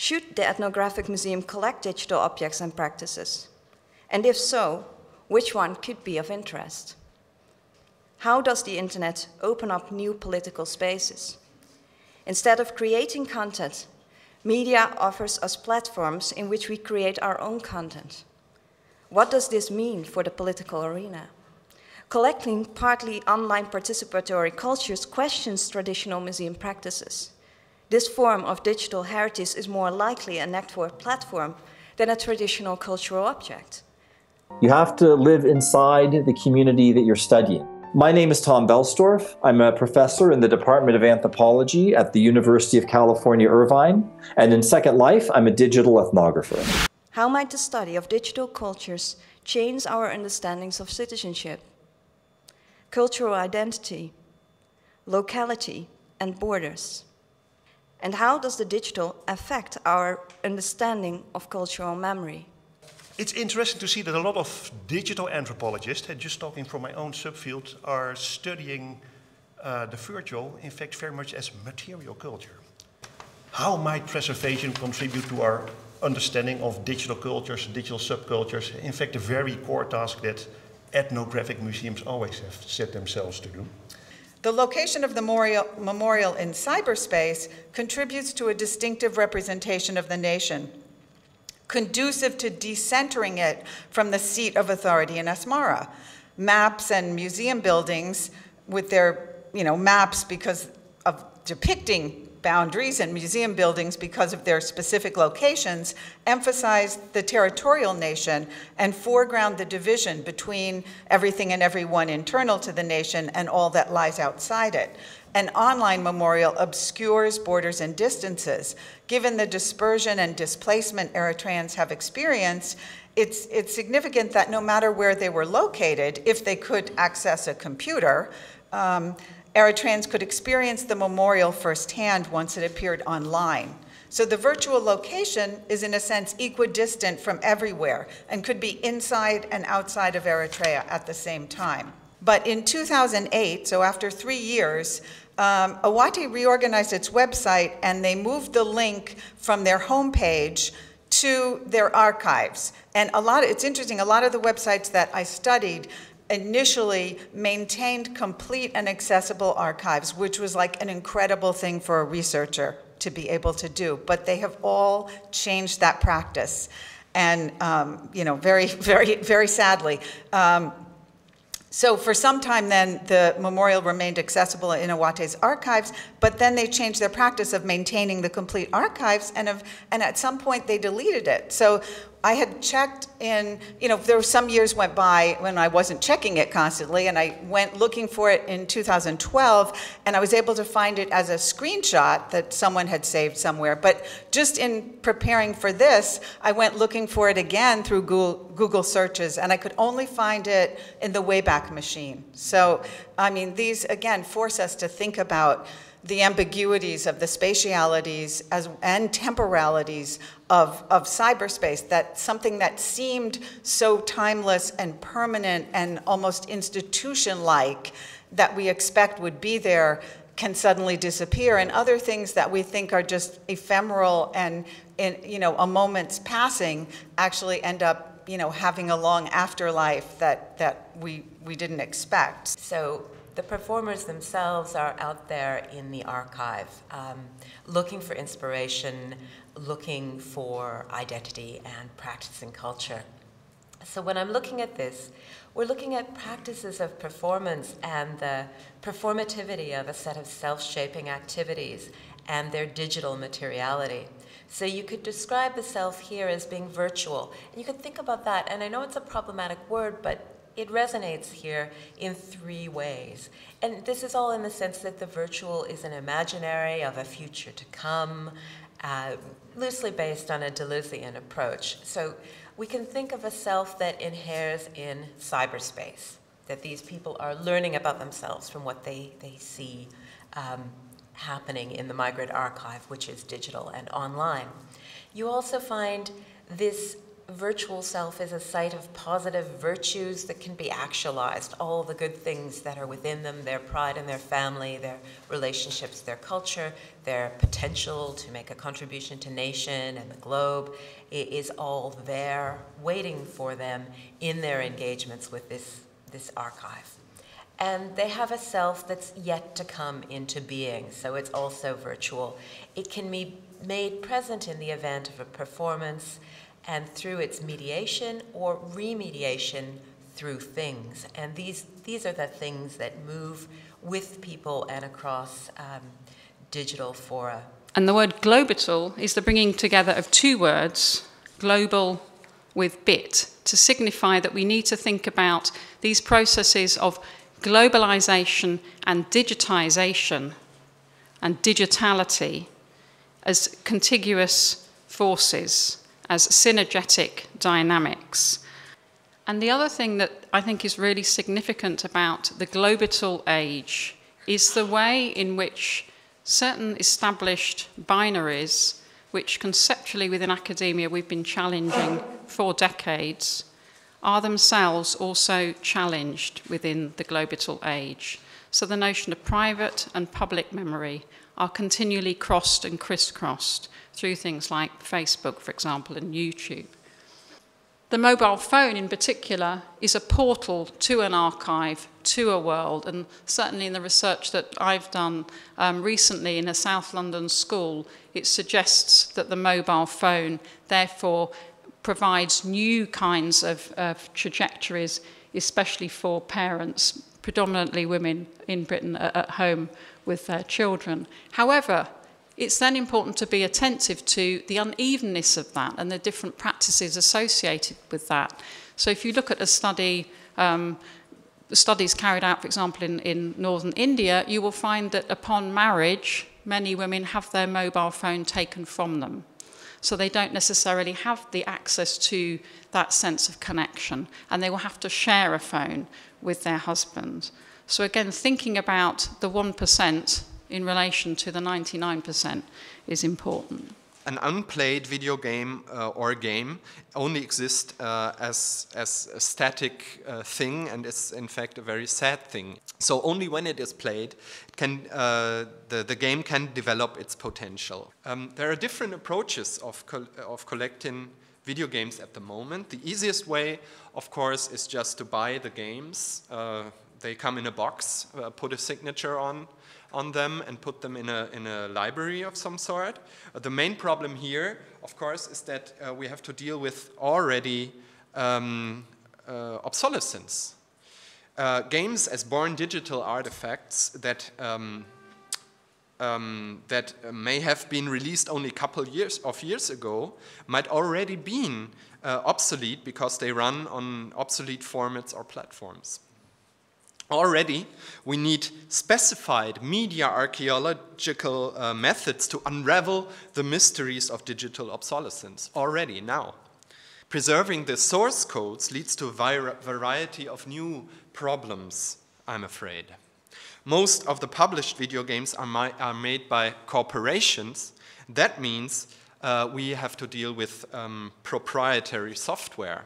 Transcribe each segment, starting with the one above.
Should the ethnographic museum collect digital objects and practices? And if so, which one could be of interest? How does the internet open up new political spaces? Instead of creating content, media offers us platforms in which we create our own content. What does this mean for the political arena? Collecting partly online participatory cultures questions traditional museum practices. This form of digital heritage is more likely a network platform than a traditional cultural object. You have to live inside the community that you're studying. My name is Tom Belsdorf. I'm a professor in the Department of Anthropology at the University of California, Irvine. And in Second Life, I'm a digital ethnographer. How might the study of digital cultures change our understandings of citizenship, cultural identity, locality, and borders? And how does the digital affect our understanding of cultural memory? It's interesting to see that a lot of digital anthropologists, and just talking from my own subfield, are studying the virtual, in fact, very much as material culture. How might preservation contribute to our understanding of digital cultures, digital subcultures? In fact, a very core task that ethnographic museums always have set themselves to do. The location of the memorial in cyberspace contributes to a distinctive representation of the nation, conducive to decentering it from the seat of authority in Asmara. Maps and museum buildings with their, maps because of depicting boundaries, and museum buildings because of their specific locations emphasize the territorial nation and foreground the division between everything and everyone internal to the nation and all that lies outside it. An online memorial obscures borders and distances. Given the dispersion and displacement Eritreans have experienced, it's significant that no matter where they were located, if they could access a computer, Eritreans could experience the memorial firsthand once it appeared online. So the virtual location is, in a sense, equidistant from everywhere and could be inside and outside of Eritrea at the same time. But in 2008, so after 3 years, Awate reorganized its website and they moved the link from their homepage to their archives. And it's interesting, a lot of the websites that I studied initially maintained complete and accessible archives, which was like an incredible thing for a researcher to be able to do. But they have all changed that practice. And, very, very, very sadly. So for some time then, the memorial remained accessible in Awate's archives, but then they changed their practice of maintaining the complete archives, and at some point they deleted it. So I had checked in, there were some years went by when I wasn't checking it constantly, and I went looking for it in 2012, and I was able to find it as a screenshot that someone had saved somewhere. But just in preparing for this, I went looking for it again through Google searches, and I could only find it in the Wayback Machine. So, these, again, force us to think about the ambiguities of the spatialities and temporalities of cyberspace, that something that seemed so timeless and permanent and almost institution-like that we expect would be there can suddenly disappear, and other things that we think are just ephemeral and in a moment's passing actually end up having a long afterlife that we didn't expect. So the performers themselves are out there in the archive, looking for inspiration, looking for identity and practicing culture. So when I'm looking at this, we're looking at practices of performance and the performativity of a set of self-shaping activities and their digital materiality. So you could describe the self here as being virtual. And you could think about that, and I know it's a problematic word, but it resonates here in 3 ways. And this is all in the sense that the virtual is an imaginary of a future to come, loosely based on a Deleuzean approach. So we can think of a self that inheres in cyberspace, that these people are learning about themselves from what they see happening in the Migrant Archive, which is digital and online. You also find this virtual self is a site of positive virtues that can be actualized, all the good things that are within them, their pride in their family, their relationships, their culture, their potential to make a contribution to nation and the globe, is all there waiting for them in their engagements with this archive. And they have a self that's yet to come into being, so it's also virtual. It can be made present in the event of a performance and through its mediation or remediation through things. And these are the things that move with people and across digital fora. And the word globital is the bringing together of two words, global with bit, to signify that we need to think about these processes of globalization and digitization and digitality as contiguous forces, as synergetic dynamics. And the other thing that I think is really significant about the globital age is the way in which certain established binaries, which conceptually within academia we've been challenging for decades, are themselves also challenged within the globital age. So the notion of private and public memory are continually crossed and crisscrossed through things like Facebook, for example, and YouTube. The mobile phone in particular is a portal to an archive, to a world, and certainly in the research that I've done recently in a South London school, it suggests that the mobile phone therefore provides new kinds of trajectories, especially for parents, predominantly women in Britain at home with their children. However, it's then important to be attentive to the unevenness of that and the different practices associated with that. So if you look at a study, studies carried out, for example, in northern India, you will find that upon marriage, many women have their mobile phone taken from them. So they don't necessarily have the access to that sense of connection, and they will have to share a phone with their husband. So again, thinking about the 1% in relation to the 99% is important. An unplayed video game or game only exists as a static thing, and it's in fact a very sad thing. So only when it is played can the game can develop its potential. There are different approaches of collecting video games at the moment. The easiest way, of course, is just to buy the games. They come in a box, put a signature on them and put them in a library of some sort. The main problem here, of course, is that we have to deal with already obsolescence. Games as born digital artifacts that may have been released only a couple of years ago might already been obsolete because they run on obsolete formats or platforms. Already, we need specified media archaeological methods to unravel the mysteries of digital obsolescence, already, now. Preserving the source codes leads to a variety of new problems, I'm afraid. Most of the published video games are made by corporations. That means we have to deal with proprietary software.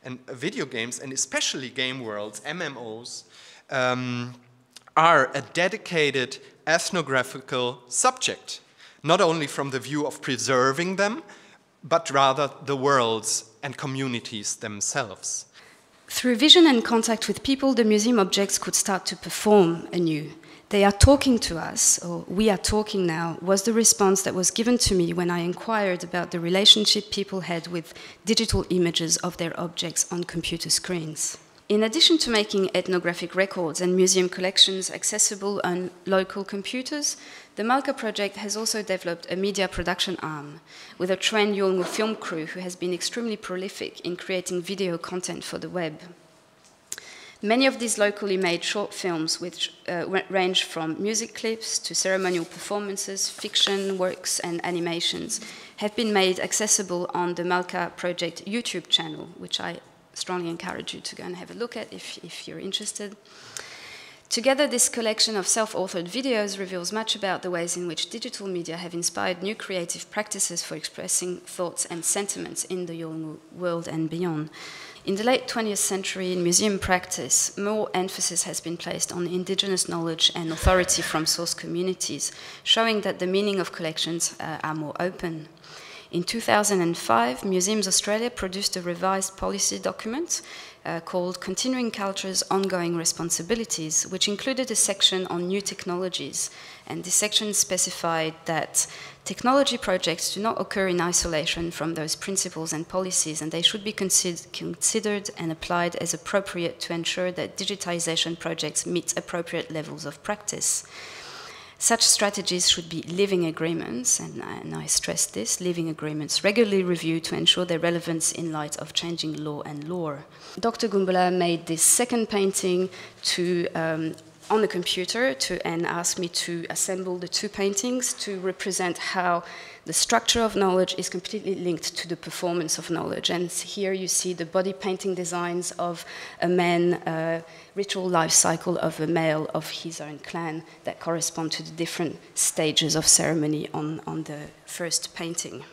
And video games, and especially game worlds, MMOs, are a dedicated ethnographical subject, not only from the view of preserving them, but rather the worlds and communities themselves. Through vision and contact with people, the museum objects could start to perform anew. They are talking to us, or we are talking now, was the response that was given to me when I inquired about the relationship people had with digital images of their objects on computer screens. In addition to making ethnographic records and museum collections accessible on local computers, the Malka project has also developed a media production arm with a trained young film crew who has been extremely prolific in creating video content for the web. Many of these locally made short films, which range from music clips to ceremonial performances, fiction works, and animations, have been made accessible on the Malka Project YouTube channel, which I strongly encourage you to go and have a look at if you're interested. Together, this collection of self-authored videos reveals much about the ways in which digital media have inspired new creative practices for expressing thoughts and sentiments in the young world and beyond. In the late 20th century, in museum practice, more emphasis has been placed on indigenous knowledge and authority from source communities, showing that the meaning of collections are more open. In 2005, Museums Australia produced a revised policy document called Continuing Culture's Ongoing Responsibilities, which included a section on new technologies. And this section specified that technology projects do not occur in isolation from those principles and policies, and they should be considered and applied as appropriate to ensure that digitization projects meet appropriate levels of practice. Such strategies should be living agreements, and I stress this, living agreements, regularly reviewed to ensure their relevance in light of changing law and lore. Dr. Gumbula made this second painting on the computer and asked me to assemble the two paintings to represent how the structure of knowledge is completely linked to the performance of knowledge. And here you see the body painting designs of a man, ritual life cycle of a male of his own clan that correspond to the different stages of ceremony on the first painting.